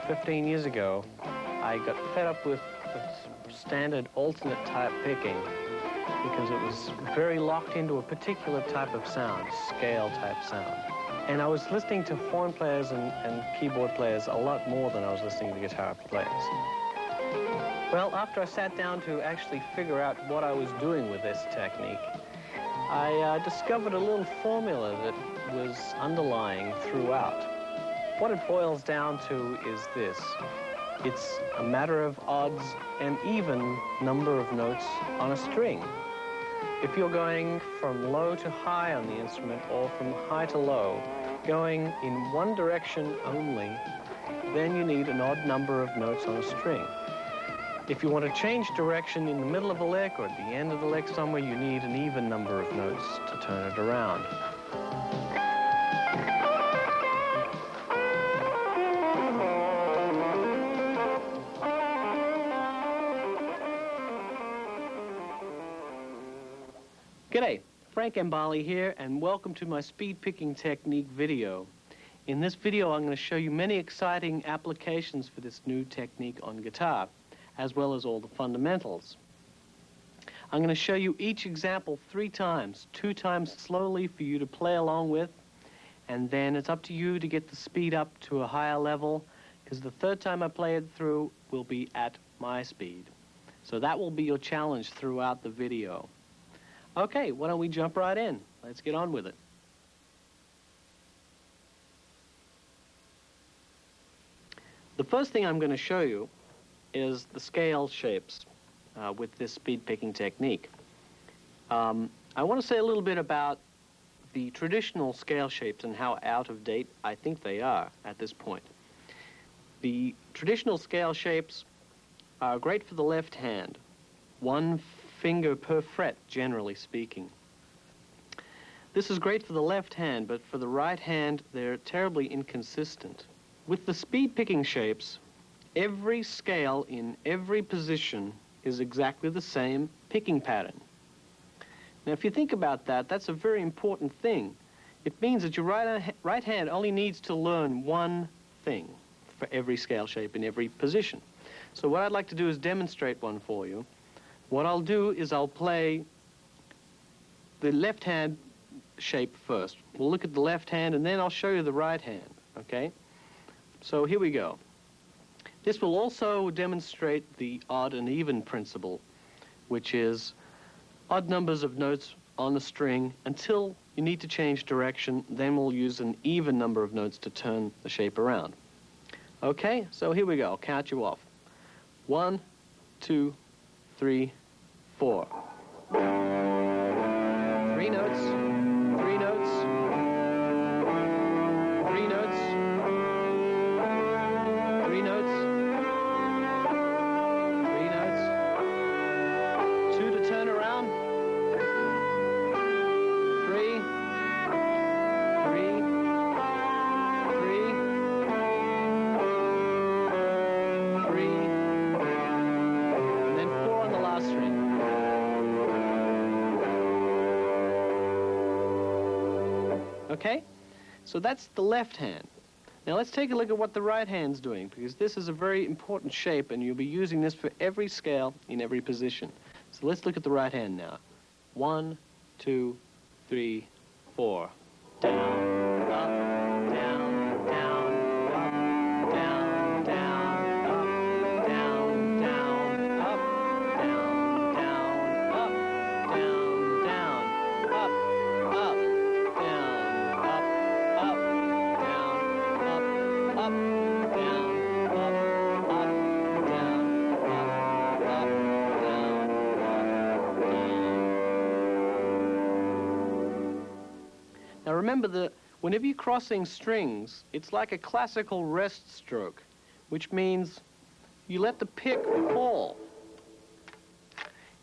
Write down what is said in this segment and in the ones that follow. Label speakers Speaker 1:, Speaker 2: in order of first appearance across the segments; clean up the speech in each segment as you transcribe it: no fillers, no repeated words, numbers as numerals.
Speaker 1: 15 years ago, I got fed up with the standard alternate type picking because it was very locked into a particular type of sound, scale type sound. And I was listening to horn players and keyboard players a lot more than I was listening to guitar players. Well, after I sat down to actually figure out what I was doing with this technique, I discovered a little formula that was underlying throughout. What it boils down to is this. It's a matter of odds and even number of notes on a string. If you're going from low to high on the instrument or from high to low, going in one direction only, then you need an odd number of notes on a string. If you want to change direction in the middle of a lick or at the end of the lick somewhere, you need an even number of notes to turn it around. G'day, Frank Gambale here, and welcome to my speed picking technique video. In this video, I'm going to show you many exciting applications for this new technique on guitar, as well as all the fundamentals. I'm going to show you each example 3 times, 2 times slowly for you to play along with, and then it's up to you to get the speed up to a higher level, because the 3rd time I play it through will be at my speed. So that will be your challenge throughout the video. Okay, why don't we jump right in? Let's get on with it. The first thing I'm going to show you is the scale shapes with this speed picking technique. I want to say a little bit about the traditional scale shapes and how out of date I think they are at this point. The traditional scale shapes are great for the left hand. 1 finger per fret, generally speaking. This is great for the left hand, but for the right hand, they're terribly inconsistent. With the speed picking shapes, every scale in every position is exactly the same picking pattern. Now, if you think about that, that's a very important thing. It means that your right hand only needs to learn one thing for every scale shape in every position. So what I'd like to do is demonstrate one for you. What I'll do is I'll play the left hand shape first. We'll look at the left hand and then I'll show you the right hand, okay? So here we go. This will also demonstrate the odd and even principle, which is odd numbers of notes on a string until you need to change direction, then we'll use an even number of notes to turn the shape around. Okay, so here we go. I'll count you off. 1, 2, 3, 4. 3 notes, 3 notes, 3 notes, 3 notes, 3 notes, 2 to turn around, 3, 3, 3, 3, and then 4 on the last string. Okay? So that's the left hand. Now let's take a look at what the right hand's doing, because this is a very important shape and you'll be using this for every scale in every position. So let's look at the right hand now. 1, 2, 3, 4. Down, up, down, down, up, down, down, up, down, down, up, down, down, up, down, down, up, up, down, up, up, down, up, up, down, up, up, down, up, up, down, up, down. Now remember that whenever you're crossing strings, it's like a classical rest stroke, which means you let the pick fall.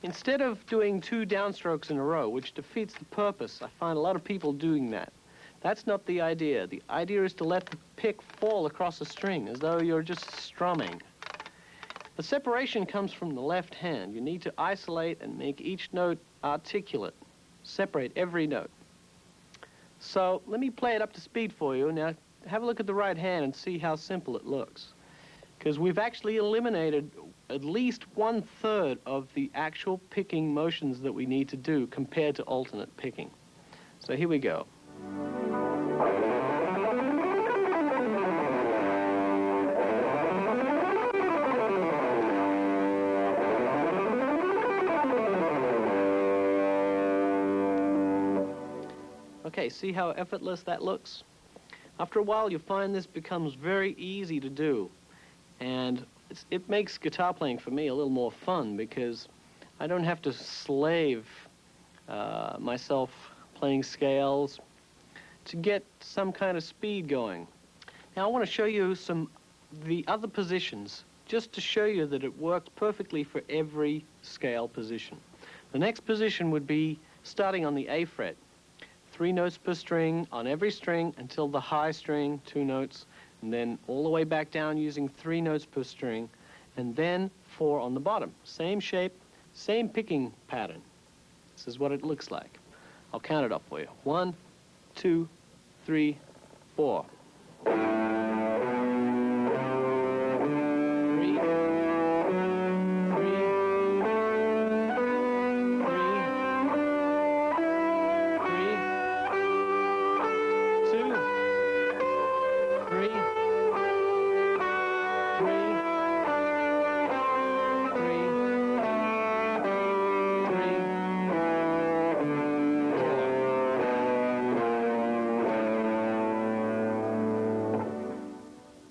Speaker 1: Instead of doing 2 downstrokes in a row, which defeats the purpose, I find a lot of people doing that. That's not the idea. The idea is to let the pick fall across a string as though you're just strumming. The separation comes from the left hand. You need to isolate and make each note articulate. Separate every note. So let me play it up to speed for you. Now have a look at the right hand and see how simple it looks. because we've actually eliminated at least 1/3 of the actual picking motions that we need to do compared to alternate picking. So here we go. Okay, see how effortless that looks? After a while, you find this becomes very easy to do. And it makes guitar playing for me a little more fun because I don't have to slave myself playing scales to get some kind of speed going. Now I want to show you the other positions just to show you that it works perfectly for every scale position. The next position would be starting on the A fret. 3 notes per string on every string until the high string, 2 notes, and then all the way back down using 3 notes per string, and then 4 on the bottom. Same shape, same picking pattern. This is what it looks like. I'll count it up for you. 1, 2, 3, 4. 3.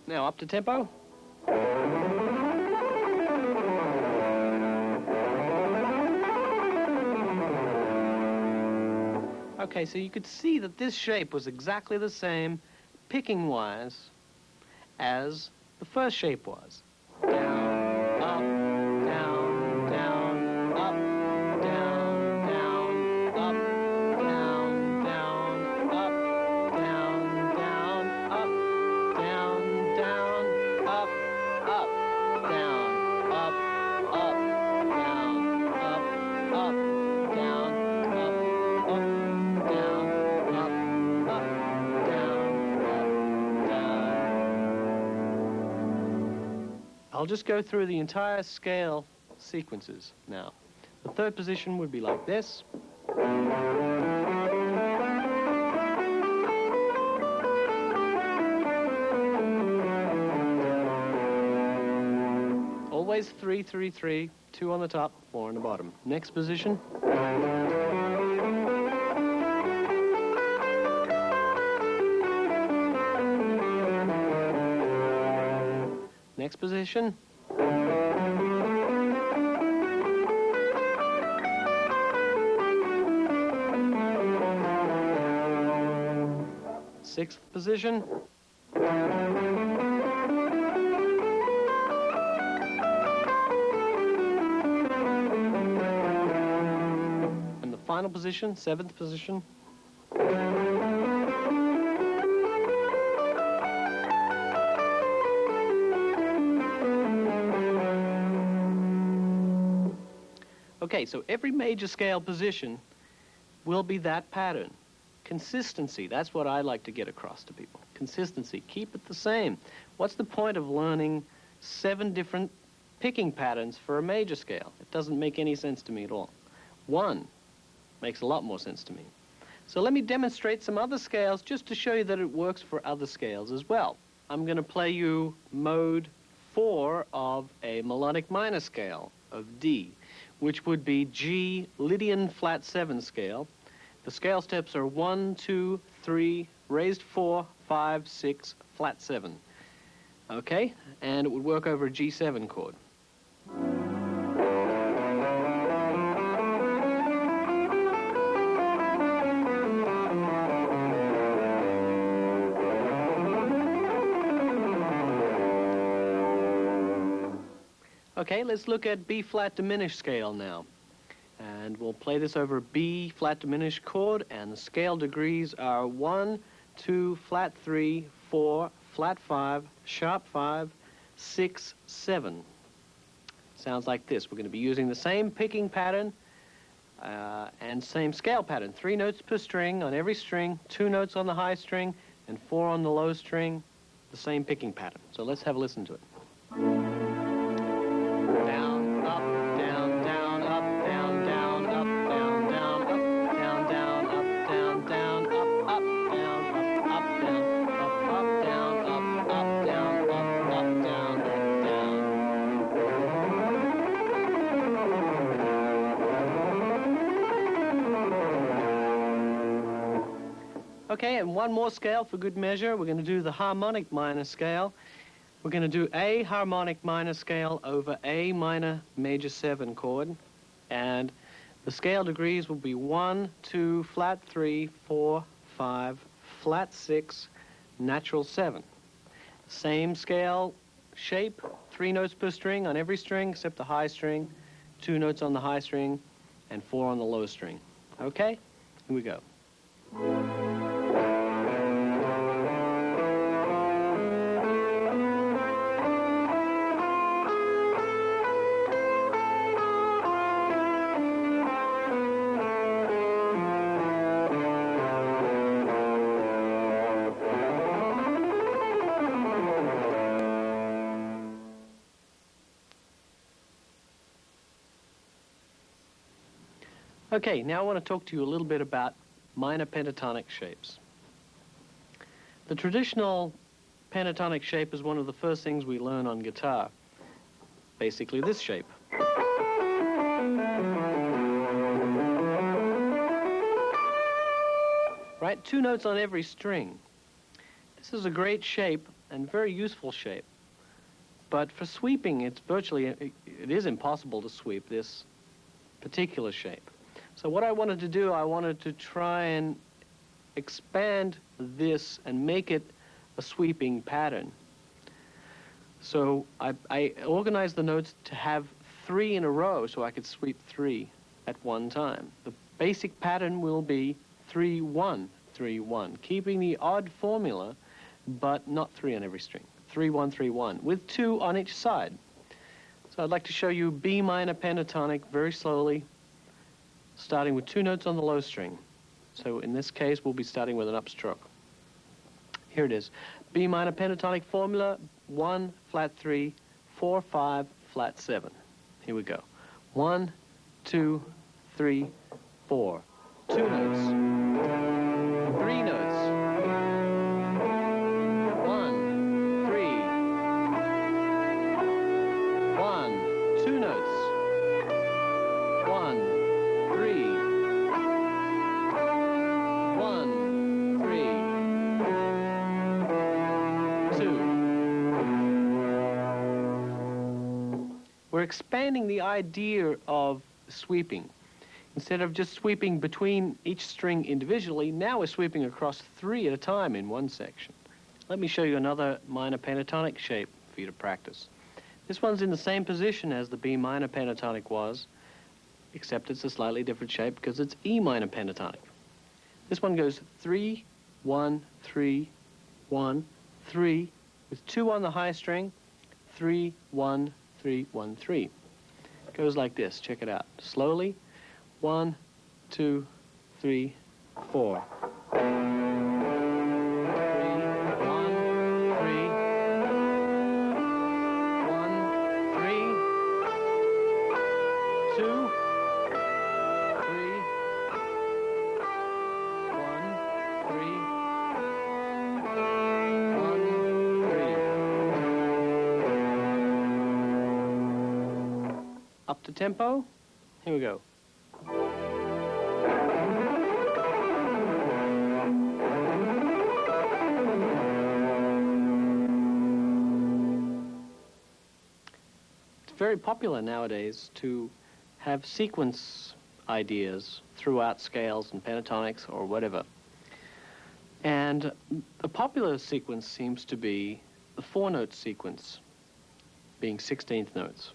Speaker 1: Now up to tempo. Okay, so you could see that this shape was exactly the same, picking-wise, as the first shape was. Down, up, down, down, up, down, down, up, down, down, up, down, down, up, down, down, up, up, down, up, up, down, up, up, down, up, up, down, up, up, down, up, down. I'll just go through the entire scale sequences now. The third position would be like this. Always 3, 3, 3, 2 on the top, 4 on the bottom. Next position. Next position. Sixth position. And the final position, seventh position. Okay, so every major scale position will be that pattern. Consistency, that's what I like to get across to people. Consistency, keep it the same. What's the point of learning 7 different picking patterns for a major scale? It doesn't make any sense to me at all. 1 makes a lot more sense to me. So let me demonstrate some other scales just to show you that it works for other scales as well. I'm going to play you mode 4 of a melodic minor scale of D, which would be G Lydian flat 7 scale. The scale steps are 1, 2, 3, raised 4, 5, 6, flat 7. Okay, and it would work over a G7 chord. Okay, let's look at B flat diminished scale now. And we'll play this over a B flat diminished chord, and the scale degrees are 1, 2, flat 3, 4, flat 5, sharp 5, 6, 7. Sounds like this. We're going to be using the same picking pattern and same scale pattern. 3 notes per string on every string, 2 notes on the high string, and 4 on the low string, the same picking pattern. So let's have a listen to it. Okay, and one more scale for good measure. We're going to do the harmonic minor scale. We're going to do A harmonic minor scale over A minor major 7 chord. And the scale degrees will be 1, 2, flat 3, 4, 5, flat 6, natural 7. Same scale shape, 3 notes per string on every string except the high string, 2 notes on the high string, and 4 on the low string. Okay? Here we go. Okay, now I want to talk to you a little bit about minor pentatonic shapes. The traditional pentatonic shape is one of the first things we learn on guitar. Basically this shape. Right, 2 notes on every string. This is a great shape and very useful shape. But for sweeping, it is impossible to sweep this particular shape. So what I wanted to do, I wanted to try and expand this and make it a sweeping pattern. So I organized the notes to have 3 in a row so I could sweep 3 at one time. The basic pattern will be 3, 1, 3, 1, keeping the odd formula, but not 3 on every string. 3, 1, 3, 1, with 2 on each side. So I'd like to show you B minor pentatonic very slowly, starting with 2 notes on the low string. So in this case, we'll be starting with an upstroke. Here it is. B minor pentatonic formula, 1, flat 3, 4, 5, flat 7. Here we go. 1, 2, 3, 4. 2 notes. 3 notes. 1, 3. 1, 2 notes. 1, 3, 1, 3, 2. We're expanding the idea of sweeping. Instead of just sweeping between each string individually, now we're sweeping across 3 at a time in one section. Let me show you another minor pentatonic shape for you to practice. This one's in the same position as the B minor pentatonic was, except it's a slightly different shape because it's E minor pentatonic. This one goes 3, 1, 3, 1, 3, with 2 on the high string, 3, 1, 3, 1, 3. It goes like this. Check it out. Slowly. 1, 2, 3, 4. 3, 1, 3, 1, 3, 2, 3, 1, 3, 1, 3. Up to tempo. Here we go. It's very popular nowadays to have sequence ideas throughout scales and pentatonics or whatever. And the popular sequence seems to be the 4-note sequence, being 16th notes.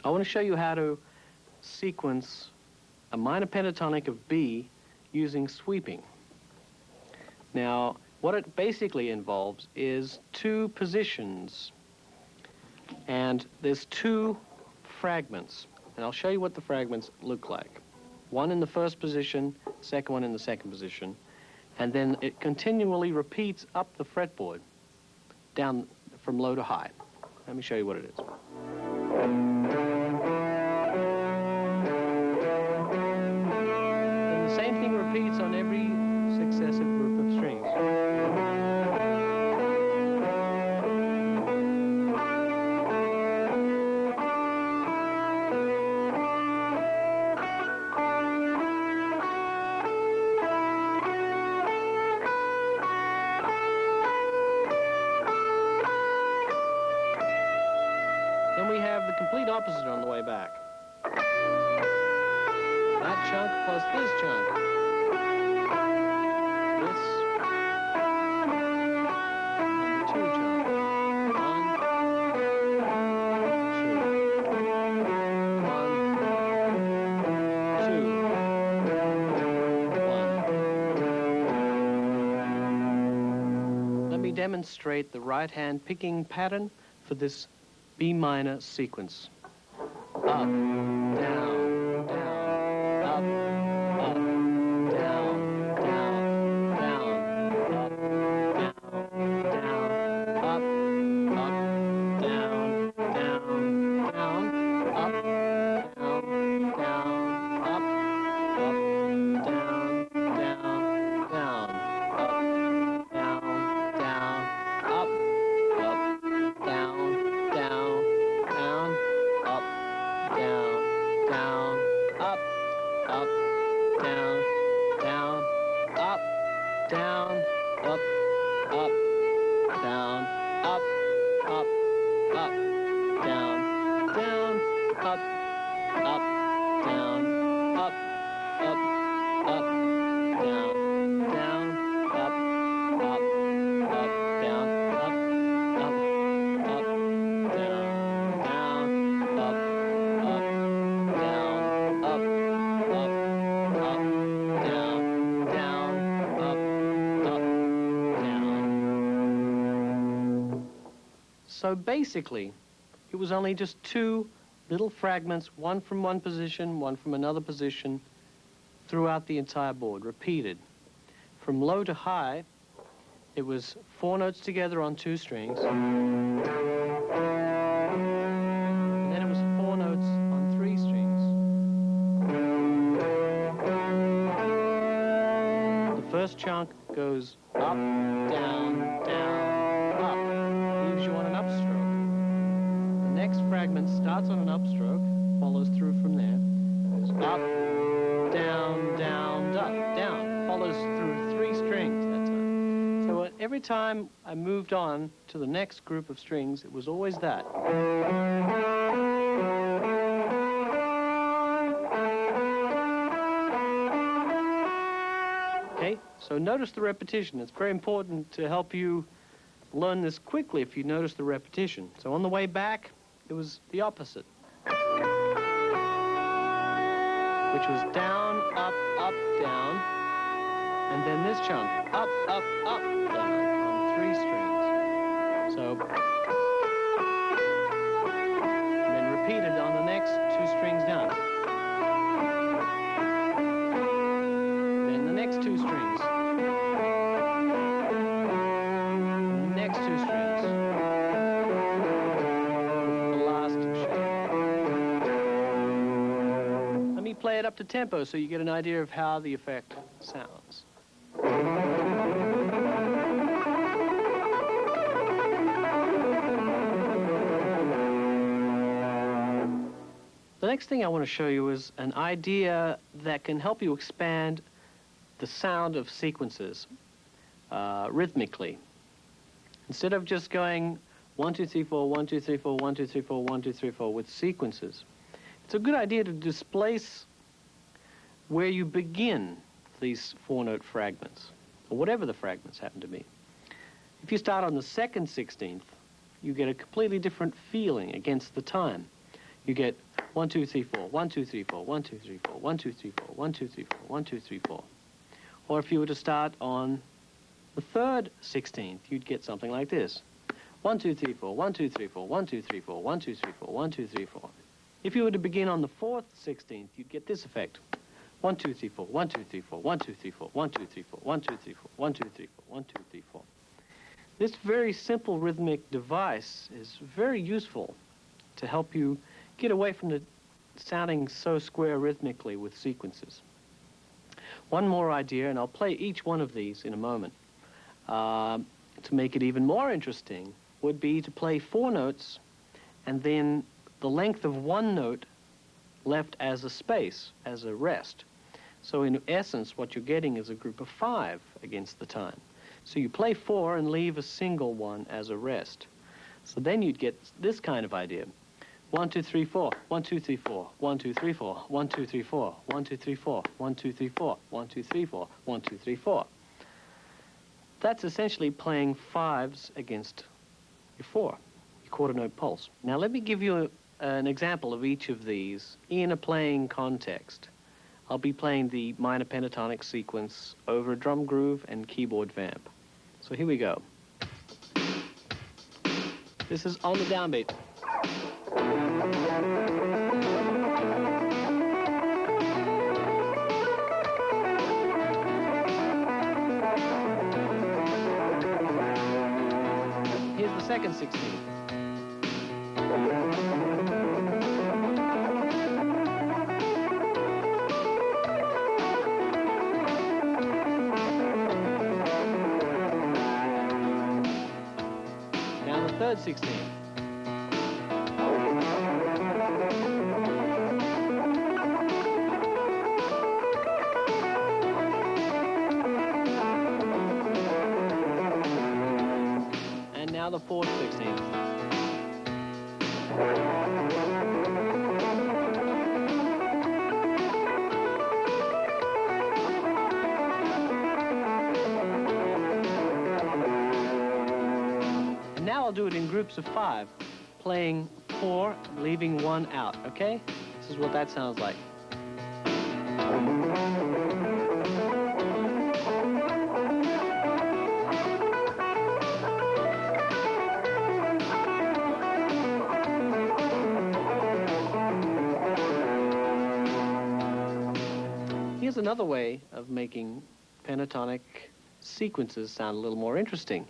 Speaker 1: I want to show you how to sequence a minor pentatonic of B using sweeping. Now, what it basically involves is 2 positions, and there's 2 fragments, and I'll show you what the fragments look like. One in the first position, second one in the second position, and then it continually repeats up the fretboard, down from low to high. Let me show you what it is. And the same thing repeats on every successive group of strings. complete opposite on the way back. That chunk plus this chunk. This number 2 chunk. 1, 2, 1, 2, 1. Let me demonstrate the right-hand picking pattern for this B minor sequence. Up, down, down, up, up, down, down, down, up, down, down, up, down, down, down, up, down, down, up, down, down, down, up, down, up, down, down, down, up, down, down, up, down, down, up, down, up, down, up, down, down, up, down, up, down, down, up, down, So basically, it was only just 2 little fragments, one from one position, one from another position, throughout the entire board, repeated. From low to high, it was 4 notes together on 2 strings, and then it was 4 notes on 3 strings. The first chunk goes up, down, down, up, leaves you on an upstroke. The next fragment starts on an upstroke, follows through from there, goes up, down, down, up, down, follows through 3 strings that time. So every time I moved on to the next group of strings, it was always that. Okay, so notice the repetition. It's very important to help you learn this quickly if you notice the repetition. So on the way back, it was the opposite, which was down, up, down, and then this chunk, up, down, on 3 strings. So, and then repeated on the next 2 strings down. Then the next 2 strings. Next 2 strings. The last shape. Let me play it up to tempo so you get an idea of how the effect sounds. The next thing I want to show you is an idea that can help you expand the sound of sequences rhythmically. Instead of just going 1, 2, 3, 4, 1, 2, 3, 4, 1, 2, 3, 4, 1, 2, 3, 4 with sequences, it's a good idea to displace where you begin these 4-note fragments, or whatever the fragments happen to be. If you start on the 2nd 16th, you get a completely different feeling against the time. You get 1, 2, 3, 4, 1, 2, 3, 4, 1, 2, 3, 4, 1, 2, 3, 4, 1, 2, 3, 4, 1, 2, 3, 4. Or if you were to start on the 3rd 16th, you'd get something like this. 1, 2, 3, 4, 1, 2, 3, 4, 1, 2, 3, 4, 1, 2, 3, 4, 1, 2, 3, 4. If you were to begin on the 4th 16th, you'd get this effect. 1, 2, 3, 4, 1, 2, 3, 4, 1, 2, 3, 4, 1, 2, 3, 4, 1, 2, 3, 4, 1, 2, 3, 4, 1, 2, 3, 4. This very simple rhythmic device is very useful to help you get away from the sounding so square rhythmically with sequences. One more idea, and I'll play each one of these in a moment, to make it even more interesting, would be to play 4 notes and then the length of 1 note left as a space, as a rest. So in essence, what you're getting is a group of 5 against the time. So you play 4 and leave a single one as a rest. So then you'd get this kind of idea. 1, 2, 3, 4. 1, 2, 3, 4. 1, 2, 3, 4. 1, 2, 3, 4. 1, 2, 3, 4. 1, 2, 3, 4. 1, 2, 3, 4. 1, 2, 3, 4. That's essentially playing fives against your 4, your quarter note pulse. Now let me give you an example of each of these in a playing context. I'll be playing the minor pentatonic sequence over a drum groove and keyboard vamp. So here we go. This is on the downbeat. Here's the second 16. Now the third 16. And now the fourth 16. And now I'll do it in groups of 5, playing 4, leaving 1 out, okay? This is what that sounds like. Here's another way of making pentatonic sequences sound a little more interesting.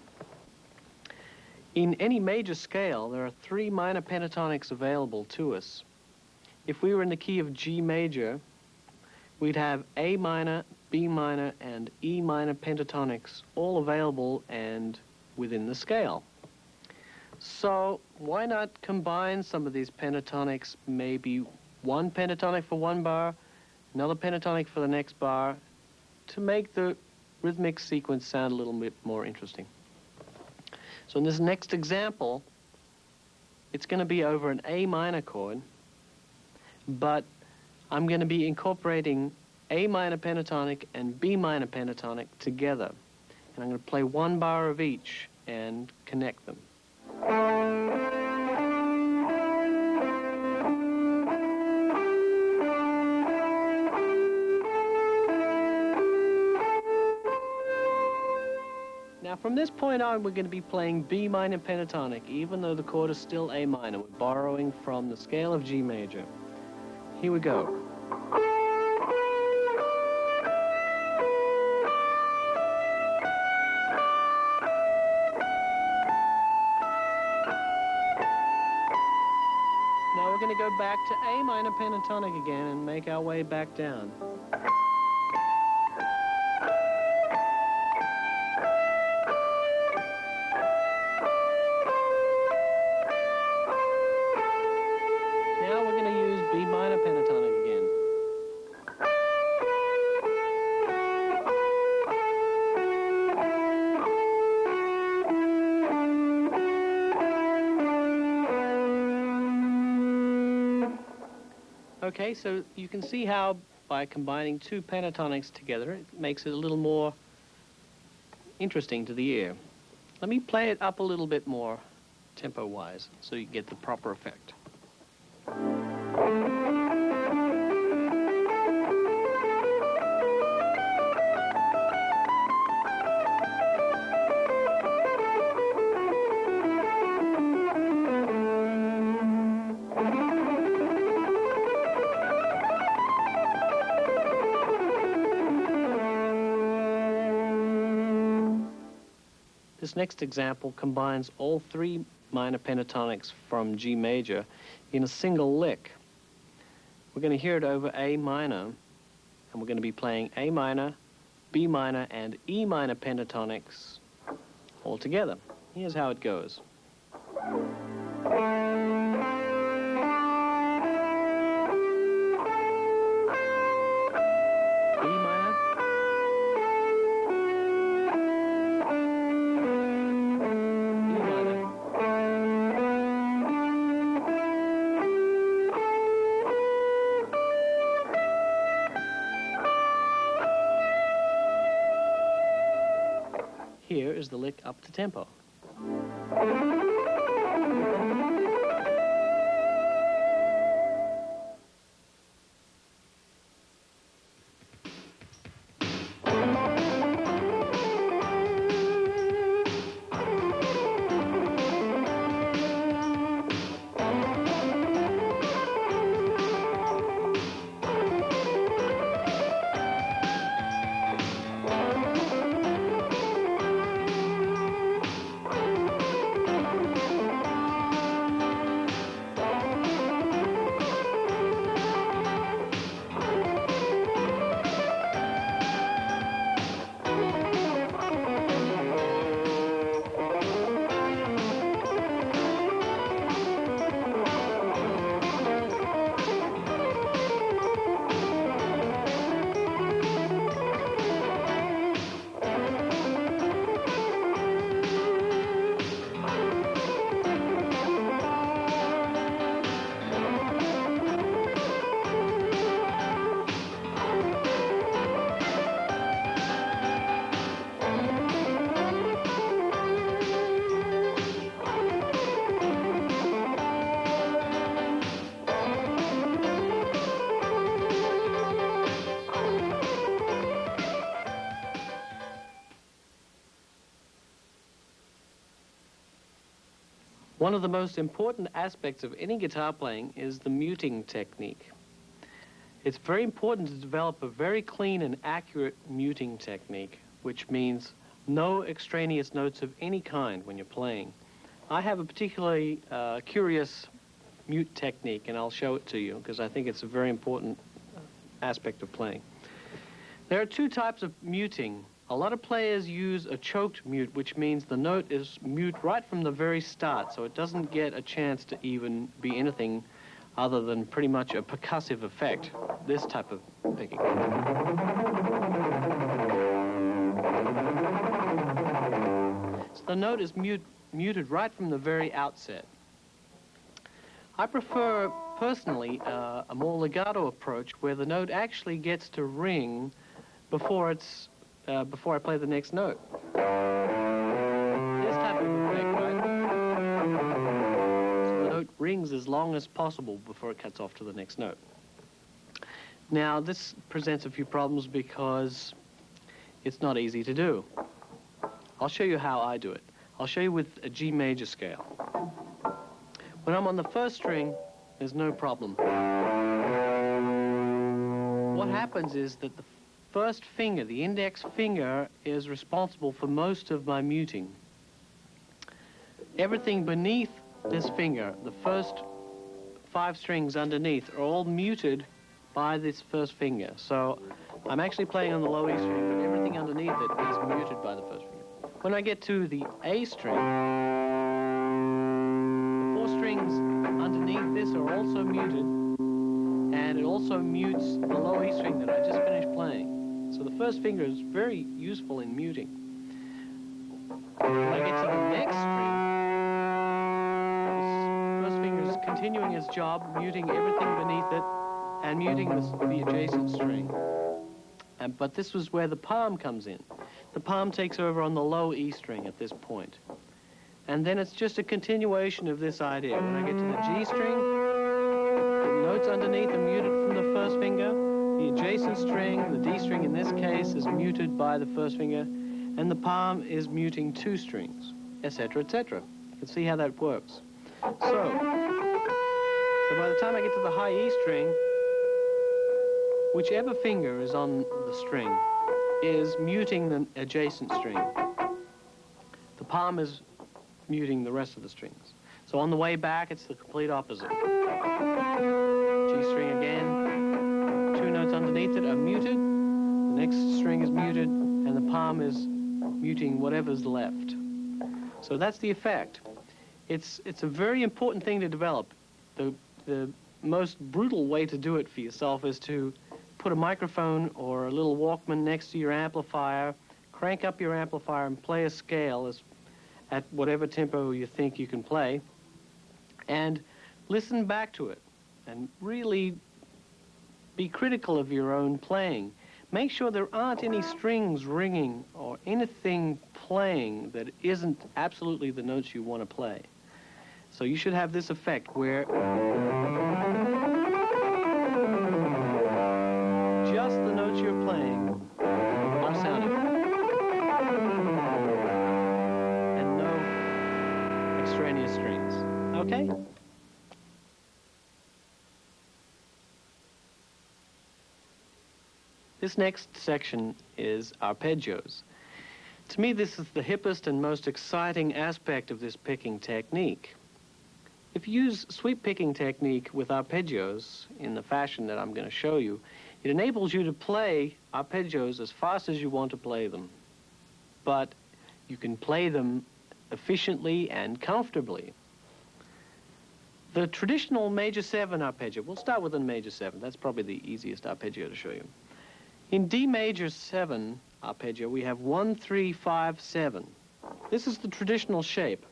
Speaker 1: In any major scale, there are 3 minor pentatonics available to us. If we were in the key of G major, we'd have A minor, B minor, and E minor pentatonics all available and within the scale. So why not combine some of these pentatonics, maybe one pentatonic for one bar, another pentatonic for the next bar, to make the rhythmic sequence sound a little bit more interesting. So in this next example, it's going to be over an A minor chord, but I'm going to be incorporating A minor pentatonic and B minor pentatonic together. And I'm going to play one bar of each and connect them. Now from this point on, we're going to be playing B minor pentatonic, even though the chord is still A minor. We're borrowing from the scale of G major. Here we go. Now we're going to go back to A minor pentatonic again and make our way back down. Now we're going to use B minor pentatonic again. Okay, so you can see how by combining 2 pentatonics together, it makes it a little more interesting to the ear. Let me play it up a little bit more tempo-wise so you get the proper effect. This next example combines all 3 minor pentatonics from G major in a single lick. We're going to hear it over A minor, and we're going to be playing A minor, B minor, and E minor pentatonics all together. Here's how it goes. here is the lick up the tempo. One of the most important aspects of any guitar playing is the muting technique. It's very important to develop a very clean and accurate muting technique, which means no extraneous notes of any kind when you're playing. I have a particularly curious mute technique, and I'll show it to you because I think it's a very important aspect of playing. There are two types of muting. A lot of players use a choked mute, which means the note is mute right from the very start, so it doesn't get a chance to even be anything other than pretty much a percussive effect, this type of picking. So the note is muted right from the very outset. I prefer, personally, a more legato approach where the note actually gets to ring before I play the next note. This type of effect, right? So the note rings as long as possible before it cuts off to the next note. Now, this presents a few problems because it's not easy to do. I'll show you how I do it. I'll show you with a G major scale. When I'm on the first string, there's no problem. What happens is that the first finger, the index finger, is responsible for most of my muting. Everything beneath this finger, the first 5 strings underneath, are all muted by this first finger. So I'm actually playing on the low E string, but everything underneath it is muted by the first finger. When I get to the A string, the 4 strings underneath this are also muted, and it also mutes the low E string that I just finished playing. So the first finger is very useful in muting. When I get to the next string, this first finger is continuing its job, muting everything beneath it and muting the adjacent string. But this was where the palm comes in. The palm takes over on the low E string at this point. And then it's just a continuation of this idea. When I get to the G string, the notes underneath are muted from the first finger. The adjacent string, the D string in this case, is muted by the first finger, and the palm is muting 2 strings, etc., etc. You can see how that works. So by the time I get to the high E string, whichever finger is on the string is muting the adjacent string. The palm is muting the rest of the strings. So on the way back, it's the complete opposite. G string again. 2 notes underneath it are muted, the next string is muted, and the palm is muting whatever's left. So that's the effect. It's a very important thing to develop. The most brutal way to do it for yourself is to put a microphone or a little Walkman next to your amplifier, crank up your amplifier and play a scale at whatever tempo you think you can play, and listen back to it and really be critical of your own playing. Make sure there aren't any strings ringing or anything playing that isn't absolutely the notes you want to play. So you should have this effect where just the notes you're playing are sounding, and no extraneous strings. Okay? This next section is arpeggios. To me, this is the hippest and most exciting aspect of this picking technique. If you use sweep picking technique with arpeggios in the fashion that I'm going to show you, it enables you to play arpeggios as fast as you want to play them. But you can play them efficiently and comfortably. The traditional major 7 arpeggio, we'll start with a major 7. That's probably the easiest arpeggio to show you. In D major 7 arpeggio, we have 1, 3, 5, 7. This is the traditional shape.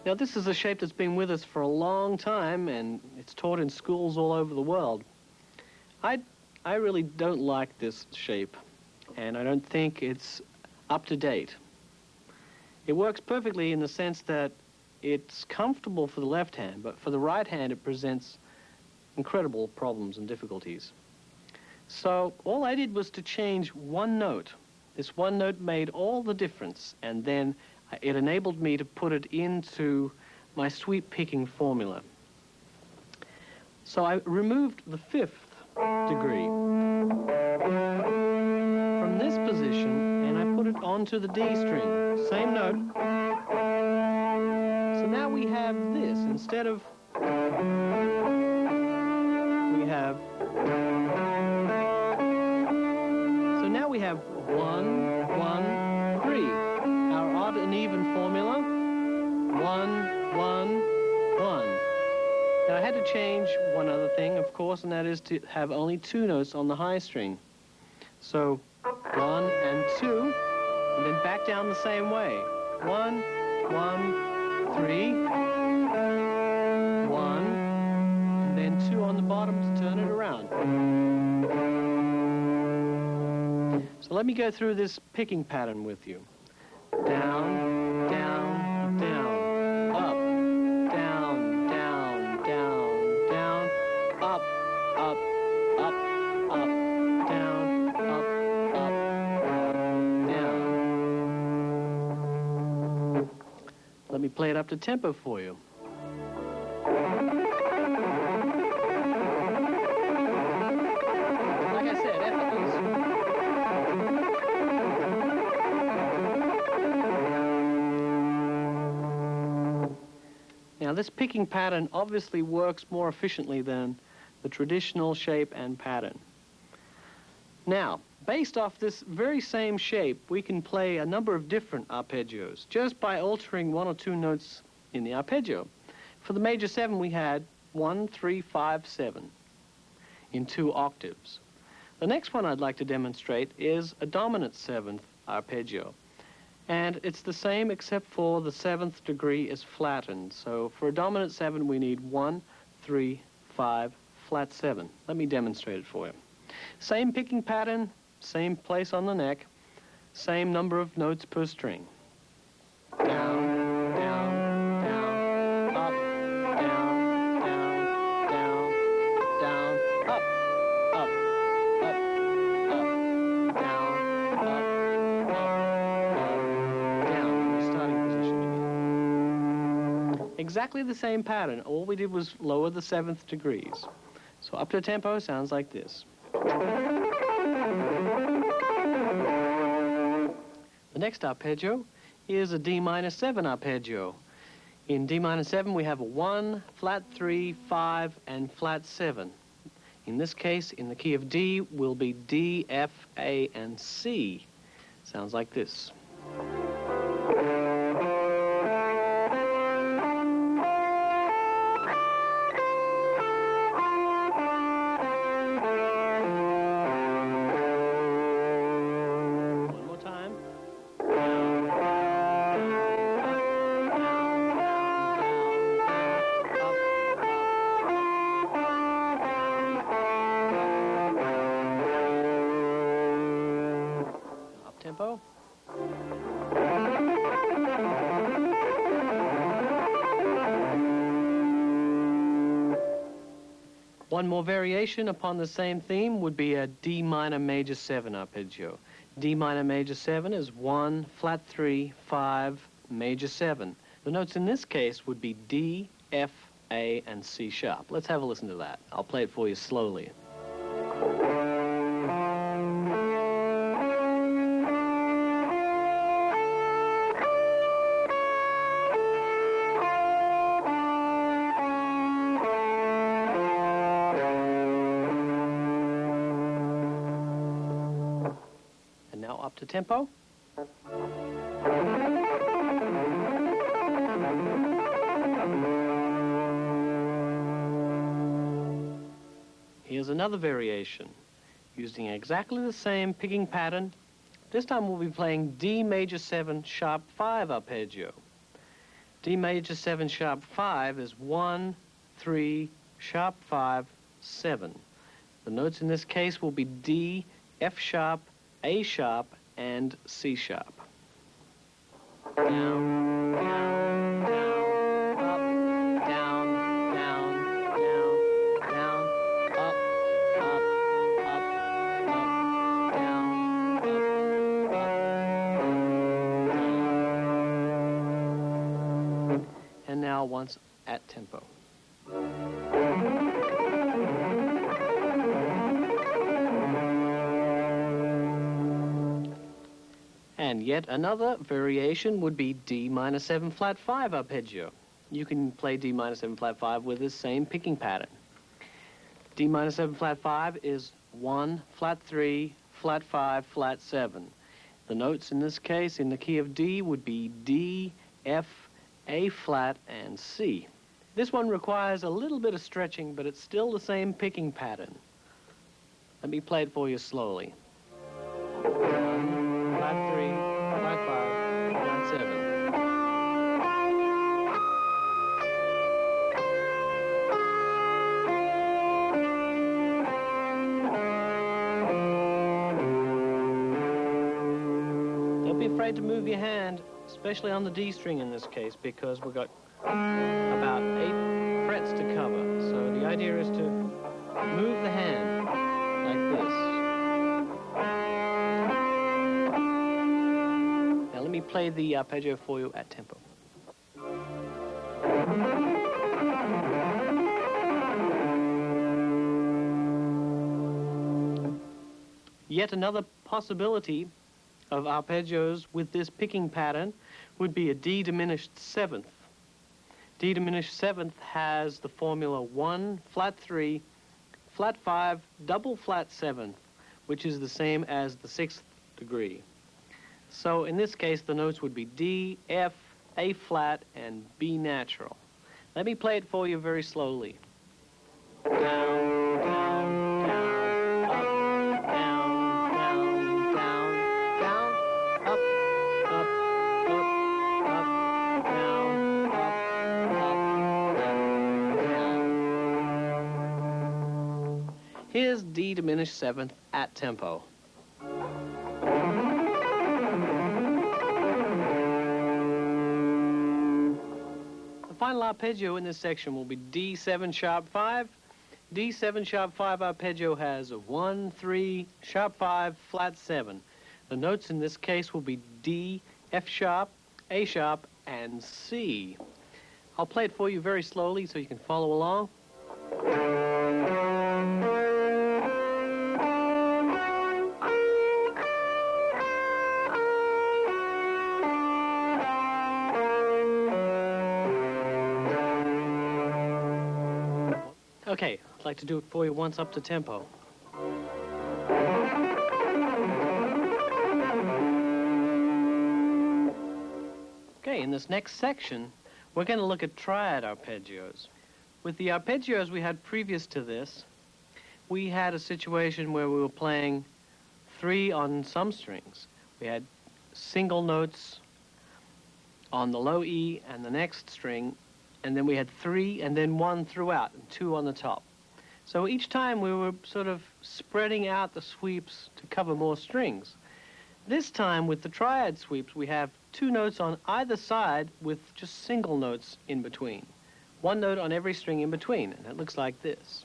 Speaker 1: Now, this is a shape that's been with us for a long time, and it's taught in schools all over the world. I really don't like this shape, and I don't think it's up to date. It works perfectly in the sense that it's comfortable for the left hand, but for the right hand it presents incredible problems and difficulties. So all I did was to change one note. This one note made all the difference, and then it enabled me to put it into my sweep picking formula. So I removed the 5th degree from this position, and I put it onto the D string. Same note. So now we have this. Instead of, we have, so now we have 1, 1, 3. Our odd and even formula, 1, 1, 1. Now I had to change one other thing, of course, and that is to have only 2 notes on the high string. So 1 and 2, and then back down the same way. 1, 1, 3, 1, and then 2 on the bottom to turn it around. So let me go through this picking pattern with you. Down, down, down, up, down, down, down, down, up, up, up, up, down, up, up, down. Let me play it up to tempo for you. Like I said, effortless. Now this picking pattern obviously works more efficiently than the traditional shape and pattern. Now, based off this very same shape, we can play a number of different arpeggios just by altering 1 or 2 notes in the arpeggio. For the major 7, we had 1, 3, 5, 7 in 2 octaves. The next one I'd like to demonstrate is a dominant 7th arpeggio. And it's the same except for the 7th degree is flattened. So for a dominant 7, we need 1, 3, 5, flat 7. Let me demonstrate it for you. Same picking pattern, same place on the neck, same number of notes per string. Down, down, down, up, down, down, down, down, up, up, up, up, down, up, down, in the starting position again. Exactly the same pattern. All we did was lower the 7th degrees. So up to tempo sounds like this. The next arpeggio is a D minor 7 arpeggio. In D minor 7, we have a 1, flat 3, 5, and flat 7. In this case, in the key of D, will be D, F, A, and C. Sounds like this. One more variation upon the same theme would be a D minor major 7 arpeggio. D minor major 7 is 1, flat 3, 5, major 7. The notes in this case would be D, F, A, and C sharp. Let's have a listen to that. I'll play it for you slowly. And now up to tempo. Here's another variation, using exactly the same picking pattern. This time we'll be playing D major 7 sharp 5 arpeggio. D major 7 sharp 5 is 1, 3, sharp 5, 7. The notes in this case will be D, F sharp, A sharp, and C sharp. Down, down, down, up, down, down, down, down, up, up, up, up, down, up, up, down. And now once at tempo. And yet another variation would be D minor 7 flat 5 arpeggio. You can play D minor 7 flat 5 with the same picking pattern. D minor 7 flat 5 is 1, flat 3, flat 5, flat 7. The notes in this case in the key of D would be D, F, A flat, and C. This one requires a little bit of stretching, but it's still the same picking pattern. Let me play it for you slowly. 1, flat 3, flat 5, flat 7. Don't be afraid to move your hand, especially on the D string in this case, because we've got about 8 frets to cover. So the idea is to move the hand like this. Now let me play the arpeggio for you at tempo. Yet another possibility of arpeggios with this picking pattern would be a D diminished 7th. D diminished 7th has the formula 1, flat 3, flat 5, double flat 7th, which is the same as the 6th degree. So in this case, the notes would be D, F, A flat, and B natural. Let me play it for you very slowly. Down, down, down, up, down, down, down, down, up, up, up, up, down, up, down. Here's D diminished 7th at tempo. The final arpeggio in this section will be D7 sharp 5. D7 sharp 5 arpeggio has a 1, 3, sharp 5, flat 7. The notes in this case will be D, F sharp, A sharp, and C. I'll play it for you very slowly so you can follow along. Okay, I'd like to do it for you once up to tempo. Okay, in this next section, we're going to look at triad arpeggios. With the arpeggios we had previous to this, we had a situation where we were playing 3 on some strings. We had single notes on the low E and the next string, and then we had 3 and then 1 throughout, and 2 on the top. So each time we were sort of spreading out the sweeps to cover more strings. This time with the triad sweeps, we have 2 notes on either side with just single notes in between. 1 note on every string in between, and it looks like this.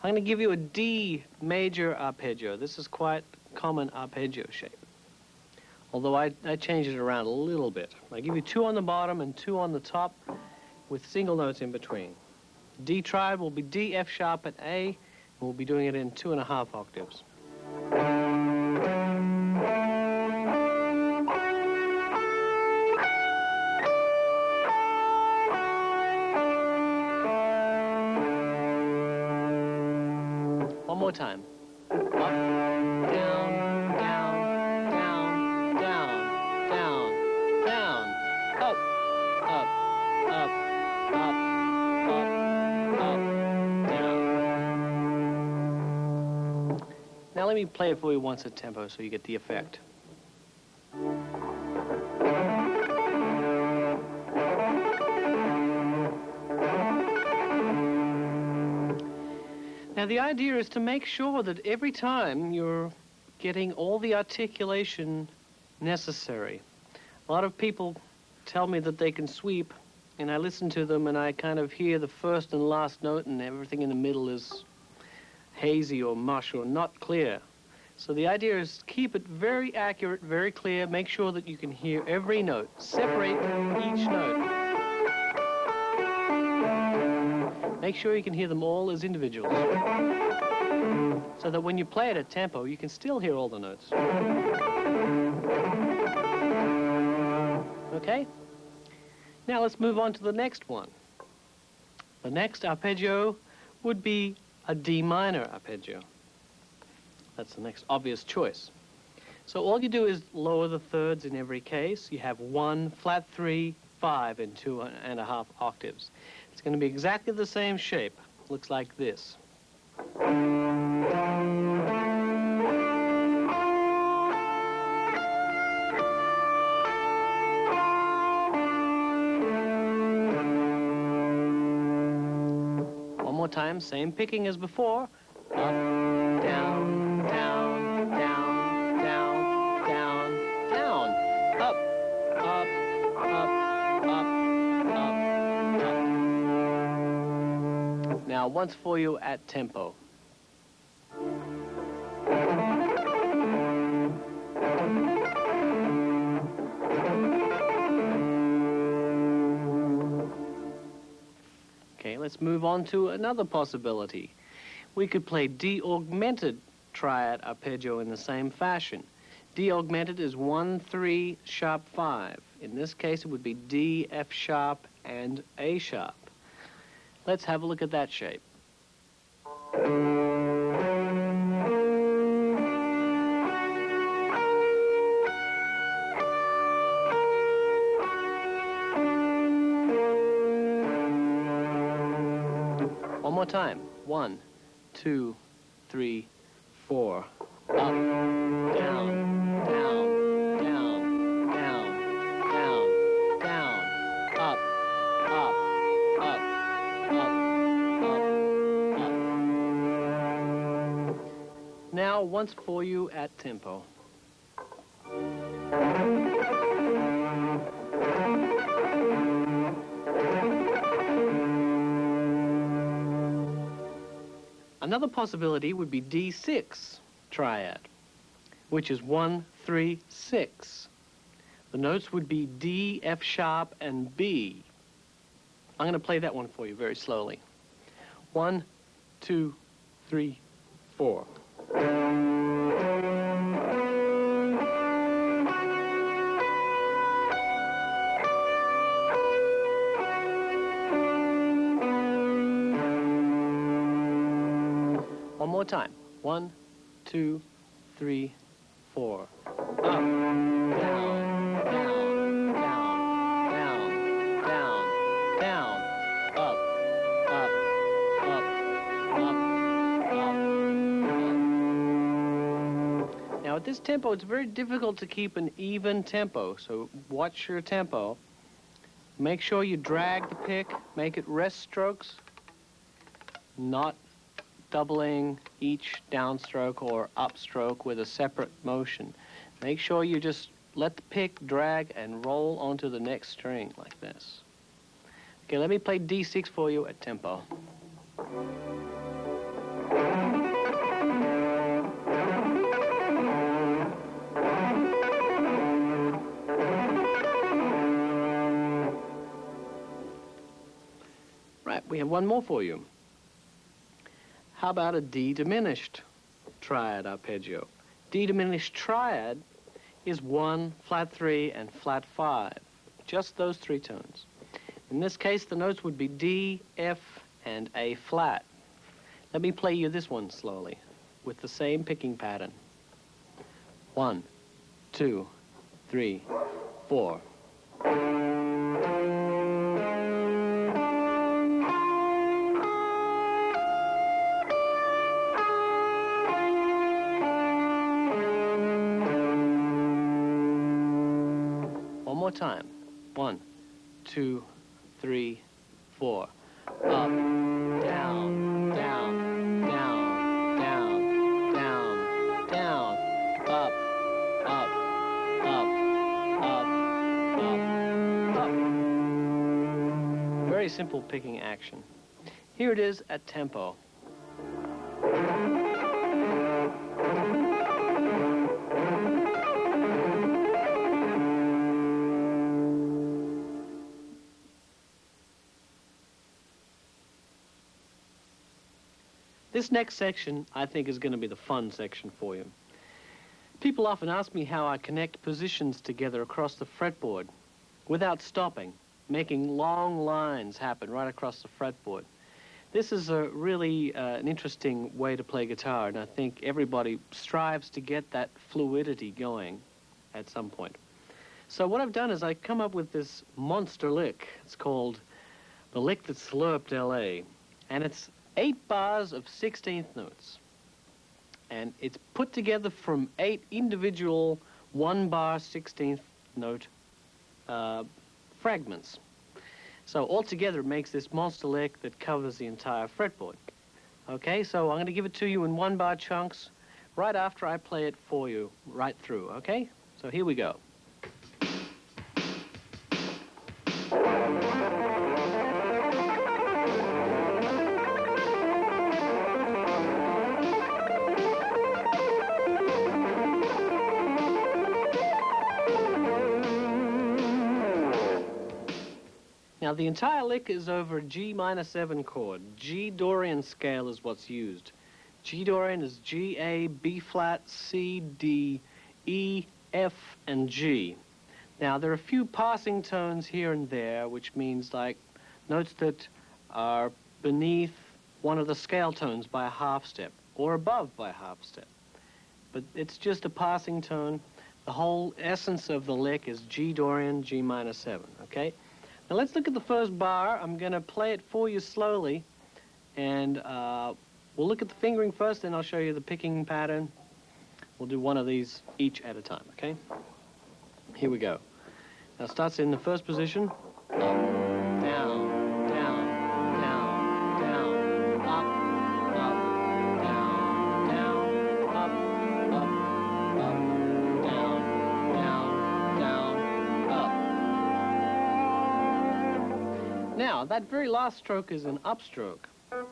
Speaker 1: I'm going to give you a D major arpeggio. This is quite common arpeggio shape, although I changed it around a little bit. I give you 2 on the bottom and 2 on the top with single notes in between. D triad will be D, F sharp, and A, and we'll be doing it in 2.5 octaves. One more time. Up, down, down, down, down, down, down, up, up, up, up, up, down. Now let me play it for you once at tempo so you get the effect. Now the idea is to make sure that every time you're getting all the articulation necessary. A lot of people tell me that they can sweep, and I listen to them and I kind of hear the first and last note and everything in the middle is hazy or mush or not clear. So the idea is to keep it very accurate, very clear, make sure that you can hear every note, separate each note. Make sure you can hear them all as individuals, so that when you play it at tempo, you can still hear all the notes. Okay? Now let's move on to the next one. The next arpeggio would be a D minor arpeggio. That's the next obvious choice. So all you do is lower the thirds in every case. You have 1, flat 3, 5 in 2.5 octaves. It's going to be exactly the same shape. Looks like this. One more time, same picking as before. Up, down, down, down, down, down, down. Up, up, up, up, up, up. Now, once for you at tempo. Okay, let's move on to another possibility. We could play D augmented triad arpeggio in the same fashion. D augmented is 1, 3, sharp 5. In this case, it would be D, F sharp, and A sharp. Let's have a look at that shape. One more time. 1, 2, 3, 4. Up, down, down, down, down, down, down, up, up, up, up, up, up. Now, once for you at tempo. Another possibility would be D6 triad, which is 1, 3, 6. The notes would be D, F sharp, and B. I'm going to play that one for you very slowly. 1, 2, 3, 4. One more time. 1, 2, 3, 4. Up, down, down, down, down, down, down, up, up, up, up, up, up. Now at this tempo, it's very difficult to keep an even tempo, so watch your tempo. Make sure you drag the pick, make it rest strokes, not doubling each downstroke or upstroke with a separate motion. Make sure you just let the pick drag and roll onto the next string like this. Okay, let me play D6 for you at tempo. we have one more for you. How about a D diminished triad arpeggio? D diminished triad is 1, flat 3, and flat 5. Just those 3 tones. In this case, the notes would be D, F, and A flat. Let me play you this one slowly with the same picking pattern. 1, 2, 3, 4. One more time. 1, 2, 3, 4. Up, down, down, down, down, down, down, up, up, up, up, up, up. Very simple picking action. Here it is at tempo. This next section, I think, is going to be the fun section for you. People often ask me how I connect positions together across the fretboard without stopping, making long lines happen right across the fretboard. This is a really an interesting way to play guitar, and I think everybody strives to get that fluidity going at some point. So what I've done is I come up with this monster lick. It's called the lick that slurped L.A., and it's 8 bars of 16th notes. And it's put together from 8 individual 1-bar 16th note fragments. So altogether it makes this monster lick that covers the entire fretboard. Okay, so I'm going to give it to you in 1-bar chunks right after I play it for you right through, okay? So here we go. Now, the entire lick is over a G minor 7 chord. G Dorian scale is what's used. G Dorian is G, A, B flat, C, D, E, F, and G. Now, there are a few passing tones here and there, which means like notes that are beneath one of the scale tones by a half step, or above by a half step. But it's just a passing tone. The whole essence of the lick is G Dorian, G minor 7, okay? Now let's look at the first bar. I'm going to play it for you slowly, and we'll look at the fingering first, then I'll show you the picking pattern. We'll do one of these each at a time, okay? Here we go. Now it starts in the first position. Up, down, down, down, down, up, up, down, down, up, up, up, down, down, down, up. Now, that very last stroke is an upstroke.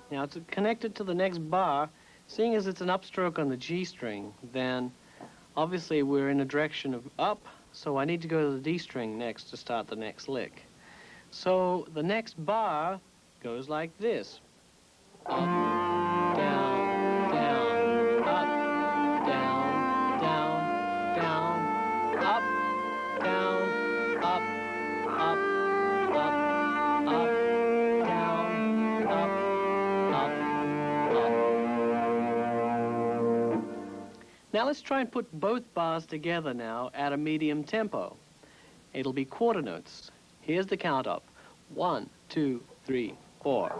Speaker 1: Now, it's connected to the next bar. Seeing as it's an upstroke on the G string, then obviously we're in a direction of up, so I need to go to the D string next to start the next lick. So the next bar goes like this. Up, down, down, up, down, down, down, up, down, up, up, up, up, down, up, up, up. Now let's try and put both bars together now at a medium tempo. It'll be quarter notes. Here's the count up. 1, 2, 3, 4.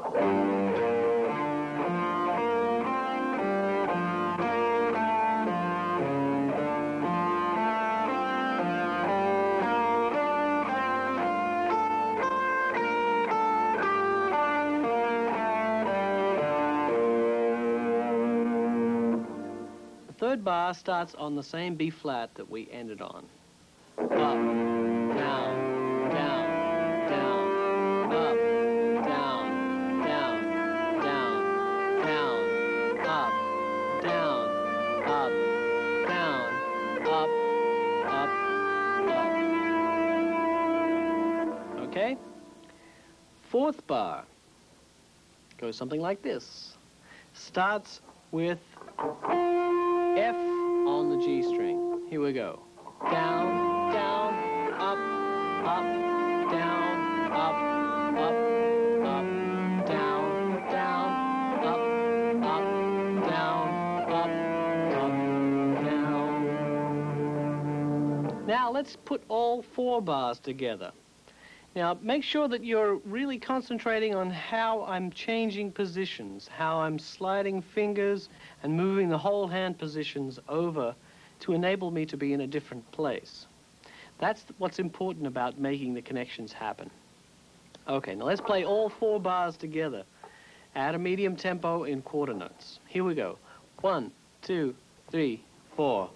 Speaker 1: Third bar starts on the same B flat that we ended on. Up, down, down, down, up, down, down, down, down, up, down, up, down, up, up, up. Okay? Fourth bar Goes something like this. Starts with F on the G string. Here we go. Down, down, up, up, down, up, up, up, down, down, up, up, down, up, up, down. Now let's put all 4 bars together. Now, make sure that you're really concentrating on how I'm changing positions, how I'm sliding fingers and moving the whole hand positions over to enable me to be in a different place. That's what's important about making the connections happen. Okay, now let's play all 4 bars together at a medium tempo in quarter notes. Here we go. 1, 2, 3, 4.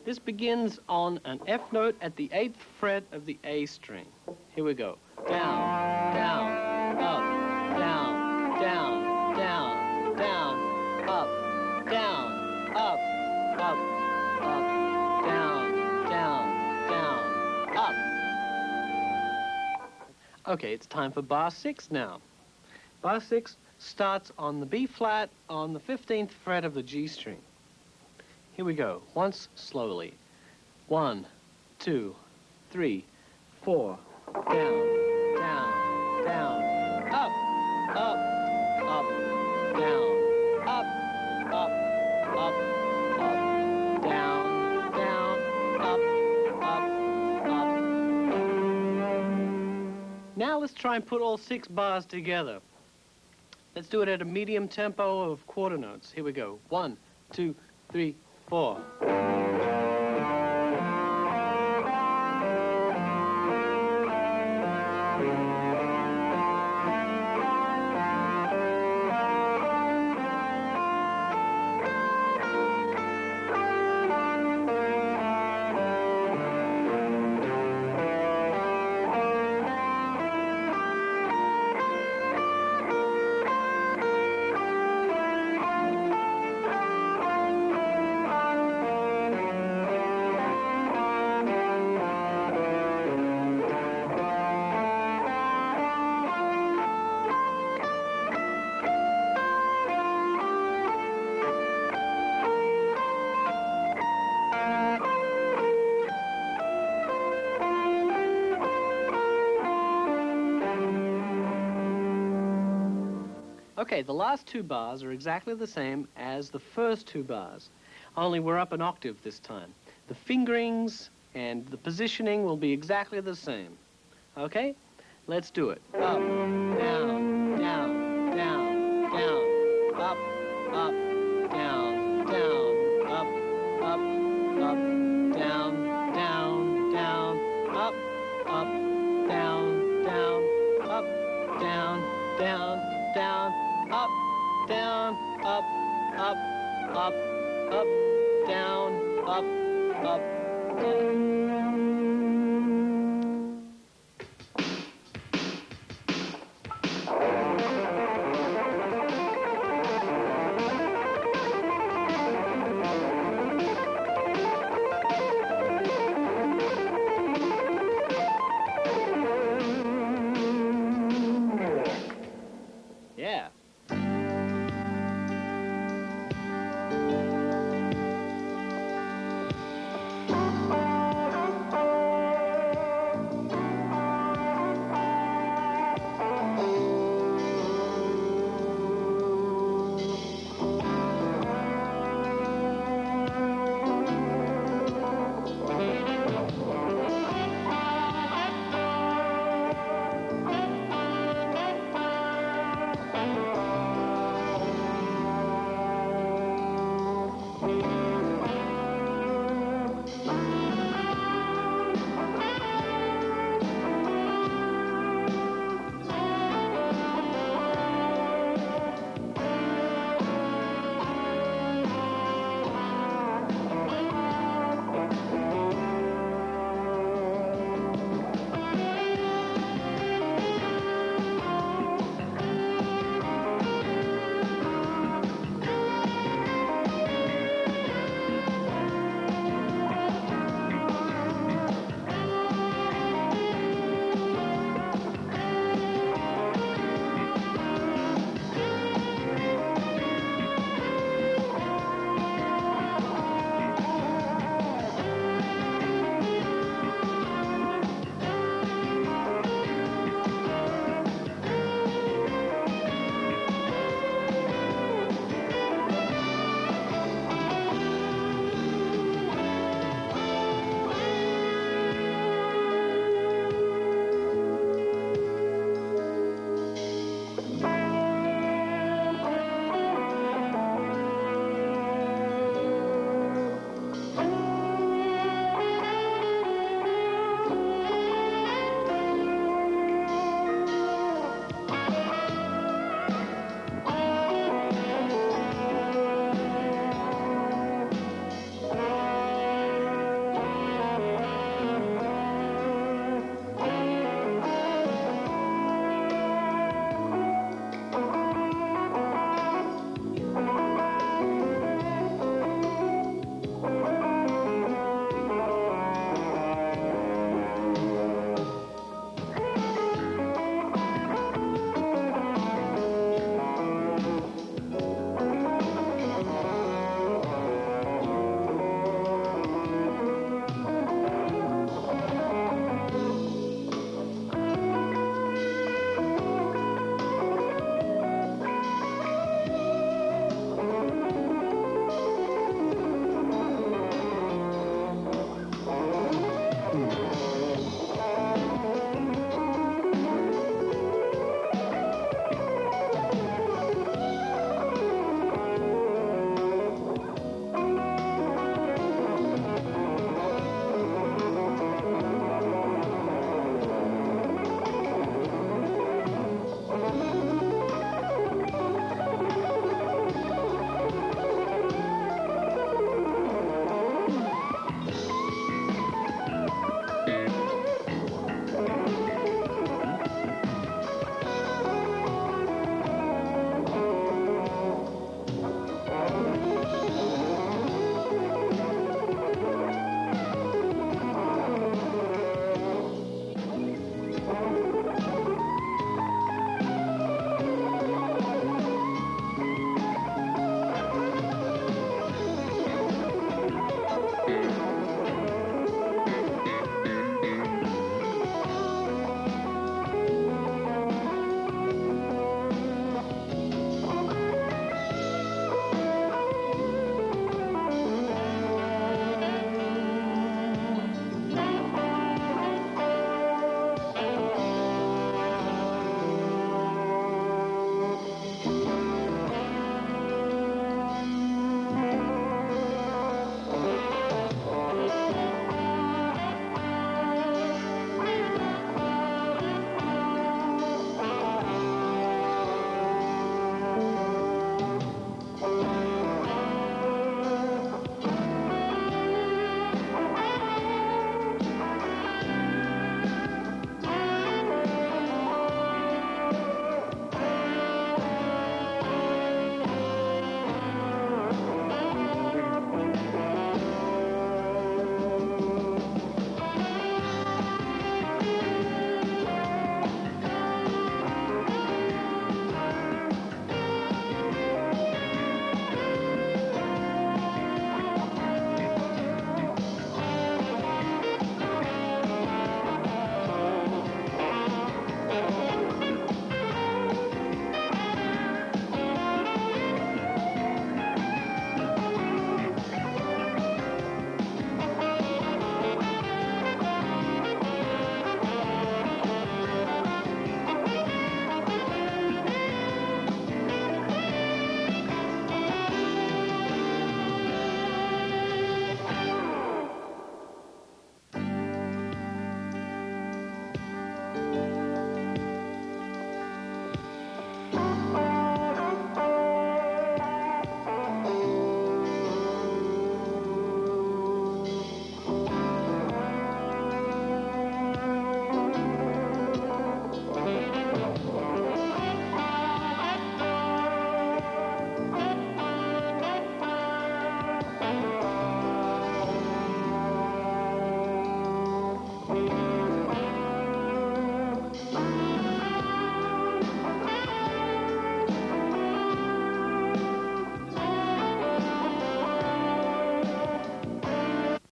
Speaker 1: This begins on an F note at the 8th fret of the A string. Here we go. Down, down, up, down, down, down, down, up, down, up, up, up, down, down, down, up. Okay, it's time for bar 6 now. Bar 6 starts on the B flat on the 15th fret of the G string. Here we go, once slowly. 1, 2, 3, 4. Down, down, down, up, up, up, down, up, up, up, up, down, down, up, up, up. Now let's try and put all 6 bars together. Let's do it at a medium tempo of quarter notes. Here we go. 1, 2, 3, 4. Okay, the last 2 bars are exactly the same as the first 2 bars, only we're up an octave this time. The fingerings and the positioning will be exactly the same. Okay? Let's do it. Up, down, down, down, down, up, up, down, down, up, up, up, down, down, down, up, up, down, down, up, down, down, down, up, down, up, up, up, up, down, up, up, down.